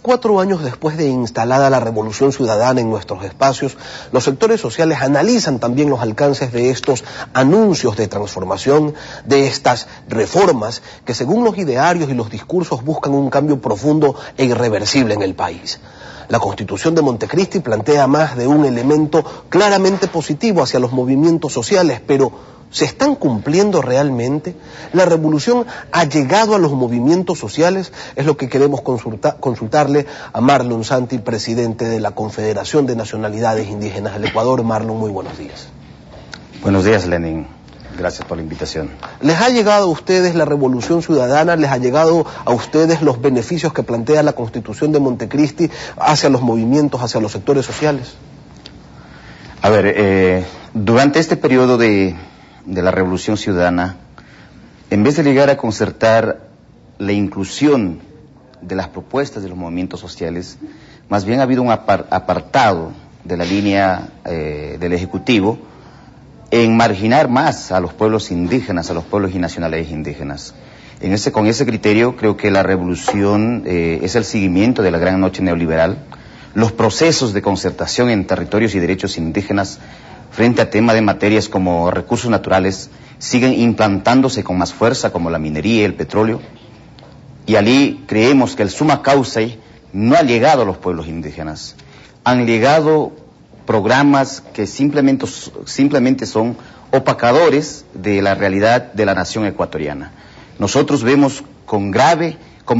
4 años después de instalada la revolución ciudadana en nuestros espacios, los sectores sociales analizan también los alcances de estos anuncios de transformación, de estas reformas que según los idearios y los discursos buscan un cambio profundo e irreversible en el país. La Constitución de Montecristi plantea más de un elemento claramente positivo hacia los movimientos sociales, pero ¿se están cumpliendo realmente? ¿La revolución ha llegado a los movimientos sociales? Es lo que queremos consultarle a Marlon Santi, presidente de la Confederación de Nacionalidades Indígenas del Ecuador. Marlon, muy buenos días. Buenos días, Lenin. Gracias por la invitación. ¿Les ha llegado a ustedes la revolución ciudadana? ¿Les ha llegado a ustedes los beneficios que plantea la Constitución de Montecristi hacia los movimientos, hacia los sectores sociales? A ver, durante este periodo de la Revolución Ciudadana, en vez de llegar a concertar la inclusión de las propuestas de los movimientos sociales, más bien ha habido un apartado de la línea del Ejecutivo en marginar más a los pueblos indígenas, a los pueblos y nacionalidades indígenas. Con ese criterio creo que la revolución es el seguimiento de la gran noche neoliberal. Los procesos de concertación en territorios y derechos indígenas frente a temas de materias como recursos naturales siguen implantándose con más fuerza, como la minería y el petróleo, y allí creemos que el summa causae no ha llegado a los pueblos indígenas. Han llegado programas que simplemente son opacadores de la realidad de la nación ecuatoriana. Nosotros vemos como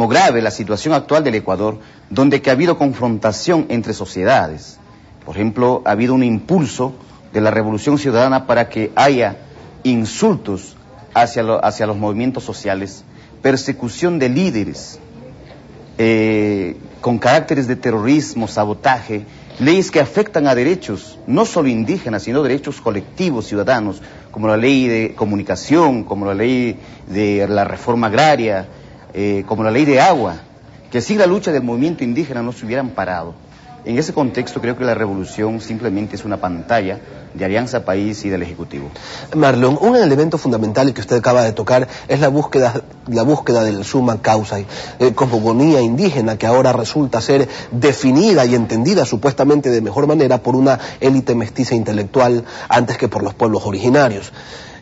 grave la situación actual del Ecuador, donde que ha habido confrontación entre sociedades. Por ejemplo, ha habido un impulso de la revolución ciudadana para que haya insultos hacia los movimientos sociales, persecución de líderes, con caracteres de terrorismo, sabotaje, leyes que afectan a derechos, no solo indígenas, sino derechos colectivos, ciudadanos, como la ley de comunicación, como la ley de la reforma agraria, como la ley de agua, que sin la lucha del movimiento indígena no se hubieran parado. En ese contexto creo que la revolución simplemente es una pantalla de Alianza País y del Ejecutivo. Marlon, un elemento fundamental que usted acaba de tocar es la búsqueda del summa causae, cosmogonía indígena, que ahora resulta ser definida y entendida supuestamente de mejor manera por una élite mestiza intelectual antes que por los pueblos originarios.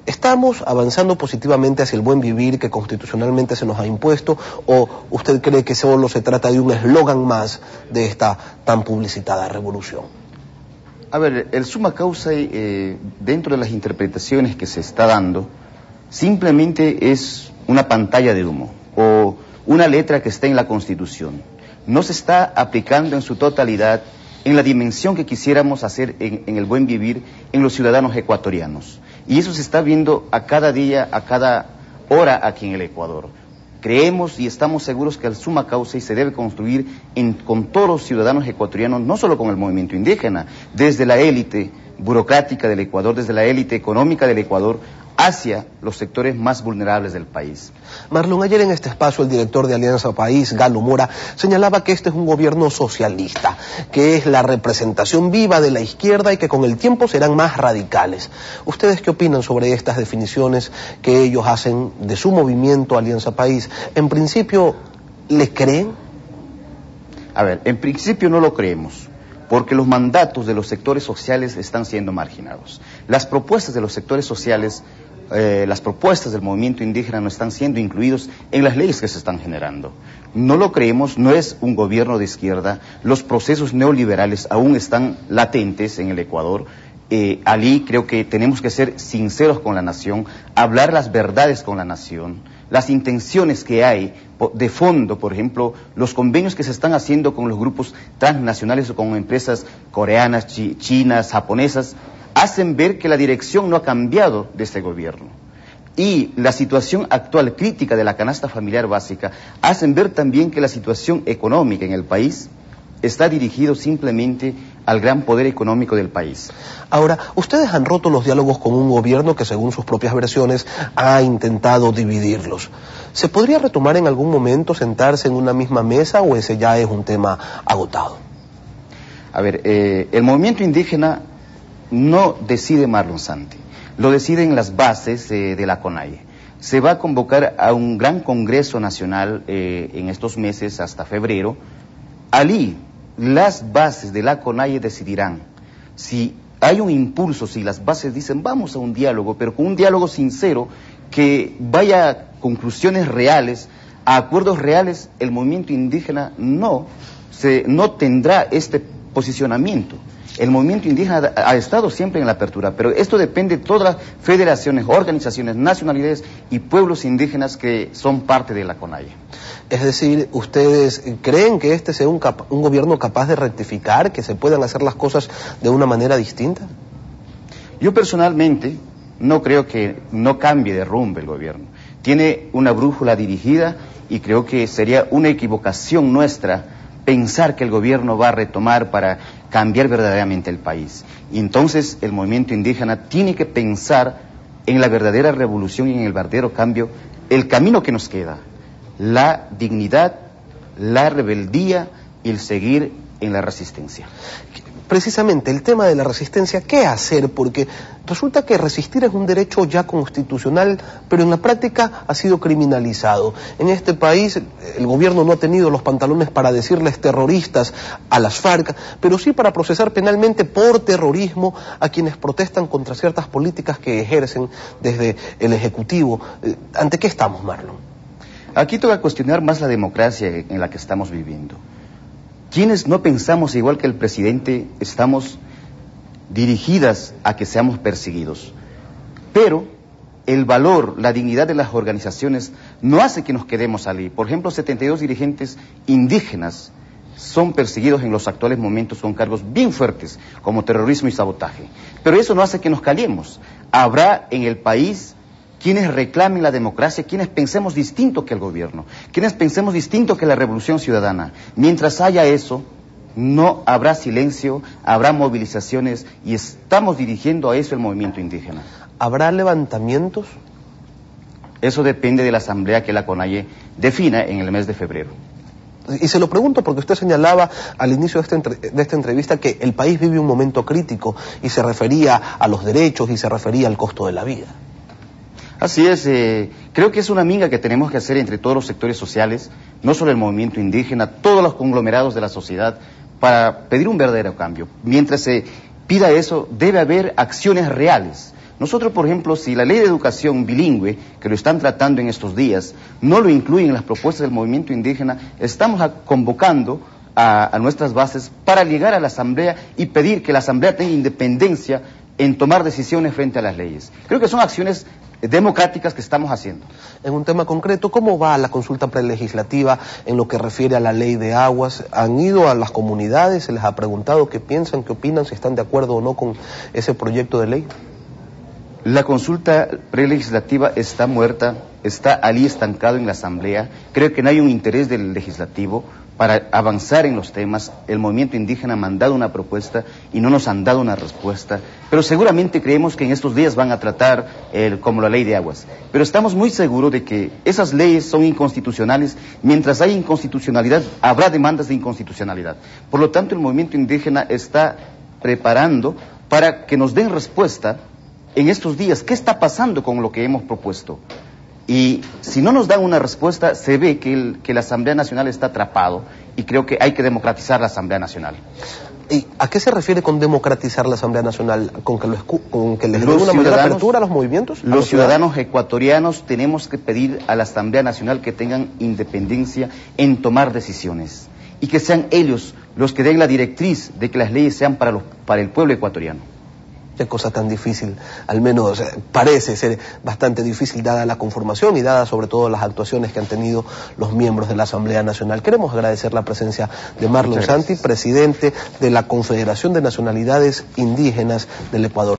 ¿Estamos avanzando positivamente hacia el buen vivir que constitucionalmente se nos ha impuesto, o usted cree que solo se trata de un eslogan más de esta tan publicitada revolución? A ver, el summa causae, dentro de las interpretaciones que se está dando, simplemente es una pantalla de humo o una letra que está en la Constitución. No se está aplicando en su totalidad en la dimensión que quisiéramos hacer en el buen vivir en los ciudadanos ecuatorianos. Y eso se está viendo a cada día, a cada hora aquí en el Ecuador. Creemos y estamos seguros que el summa causae se debe construir con todos los ciudadanos ecuatorianos, no solo con el movimiento indígena, desde la élite burocrática del Ecuador, desde la élite económica del Ecuador, hacia los sectores más vulnerables del país. Marlon, ayer en este espacio el director de Alianza País, Galo Mora, señalaba que este es un gobierno socialista, que es la representación viva de la izquierda y que con el tiempo serán más radicales. ¿Ustedes qué opinan sobre estas definiciones que ellos hacen de su movimiento Alianza País? ¿En principio le creen? A ver, en principio no lo creemos, porque los mandatos de los sectores sociales están siendo marginados. Las propuestas de los sectores sociales, las propuestas del movimiento indígena no están siendo incluidos en las leyes que se están generando. No lo creemos, no es un gobierno de izquierda, los procesos neoliberales aún están latentes en el Ecuador. Allí creo que tenemos que ser sinceros con la nación, hablar las verdades con la nación, las intenciones que hay de fondo, por ejemplo, los convenios que se están haciendo con los grupos transnacionales o con empresas coreanas, chinas, japonesas, hacen ver que la dirección no ha cambiado de este gobierno. Y la situación actual crítica de la canasta familiar básica hacen ver también que la situación económica en el país está dirigido simplemente al gran poder económico del país. Ahora, ustedes han roto los diálogos con un gobierno que, según sus propias versiones, ha intentado dividirlos. ¿Se podría retomar en algún momento, sentarse en una misma mesa, o ese ya es un tema agotado? A ver, el movimiento indígena no decide Marlon Santi, lo deciden las bases de la CONAIE. Se va a convocar a un gran congreso nacional en estos meses hasta febrero, allí las bases de la CONAIE decidirán si hay un impulso, si las bases dicen vamos a un diálogo, pero con un diálogo sincero que vaya a conclusiones reales, a acuerdos reales. El movimiento indígena no tendrá este posicionamiento. El movimiento indígena ha estado siempre en la apertura, pero esto depende de todas las federaciones, organizaciones, nacionalidades y pueblos indígenas que son parte de la CONAIE. Es decir, ¿ustedes creen que este sea un gobierno capaz de rectificar, que se puedan hacer las cosas de una manera distinta? Yo personalmente no creo que no cambie de rumbo el gobierno. Tiene una brújula dirigida y creo que sería una equivocación nuestra pensar que el gobierno va a retomar para cambiar verdaderamente el país. Y entonces el movimiento indígena tiene que pensar en la verdadera revolución y en el verdadero cambio, el camino que nos queda, la dignidad, la rebeldía y el seguir en la resistencia. Precisamente el tema de la resistencia, ¿qué hacer? Porque resulta que resistir es un derecho ya constitucional, pero en la práctica ha sido criminalizado. En este país el gobierno no ha tenido los pantalones para decirles terroristas a las FARC, pero sí para procesar penalmente por terrorismo a quienes protestan contra ciertas políticas que ejercen desde el Ejecutivo. ¿Ante qué estamos, Marlon? Aquí toca cuestionar más la democracia en la que estamos viviendo. Quienes no pensamos igual que el presidente estamos dirigidas a que seamos perseguidos. Pero el valor, la dignidad de las organizaciones no hace que nos quedemos allí. Por ejemplo, 72 dirigentes indígenas son perseguidos en los actuales momentos con cargos bien fuertes, como terrorismo y sabotaje. Pero eso no hace que nos callemos. Habrá en el país quienes reclamen la democracia, quienes pensemos distinto que el gobierno, quienes pensemos distinto que la revolución ciudadana. Mientras haya eso, no habrá silencio, habrá movilizaciones y estamos dirigiendo a eso el movimiento indígena. ¿Habrá levantamientos? Eso depende de la asamblea que la CONAIE defina en el mes de febrero. Y se lo pregunto porque usted señalaba al inicio de esta entrevista que el país vive un momento crítico y se refería a los derechos y se refería al costo de la vida. Así es, creo que es una minga que tenemos que hacer entre todos los sectores sociales, no solo el movimiento indígena, todos los conglomerados de la sociedad, para pedir un verdadero cambio. Mientras se pida eso, debe haber acciones reales. Nosotros, por ejemplo, si la ley de educación bilingüe, que lo están tratando en estos días, no lo incluye en las propuestas del movimiento indígena, estamos convocando a nuestras bases para llegar a la asamblea y pedir que la asamblea tenga independencia en tomar decisiones frente a las leyes. Creo que son acciones democráticas que estamos haciendo. En un tema concreto, ¿cómo va la consulta prelegislativa en lo que refiere a la ley de aguas? ¿Han ido a las comunidades? ¿Se les ha preguntado qué piensan, qué opinan, si están de acuerdo o no con ese proyecto de ley? La consulta prelegislativa está muerta, está allí estancado en la Asamblea. Creo que no hay un interés del legislativo para avanzar en los temas. El movimiento indígena ha mandado una propuesta y no nos han dado una respuesta, pero seguramente creemos que en estos días van a tratar como la ley de aguas. Pero estamos muy seguros de que esas leyes son inconstitucionales. Mientras haya inconstitucionalidad, habrá demandas de inconstitucionalidad. Por lo tanto, el movimiento indígena está preparando para que nos den respuesta en estos días. ¿Qué está pasando con lo que hemos propuesto? Y si no nos dan una respuesta, se ve que la Asamblea Nacional está atrapado y creo que hay que democratizar la Asamblea Nacional. ¿Y a qué se refiere con democratizar la Asamblea Nacional? ¿Con que les dé una mayor apertura a los movimientos? Los ciudadanos ecuatorianos tenemos que pedir a la Asamblea Nacional que tengan independencia en tomar decisiones y que sean ellos los que den la directriz de que las leyes sean para el pueblo ecuatoriano. Qué cosa tan difícil, al menos parece ser bastante difícil dada la conformación y dada sobre todo las actuaciones que han tenido los miembros de la Asamblea Nacional. Queremos agradecer la presencia de Marlon Santi, presidente de la Confederación de Nacionalidades Indígenas del Ecuador.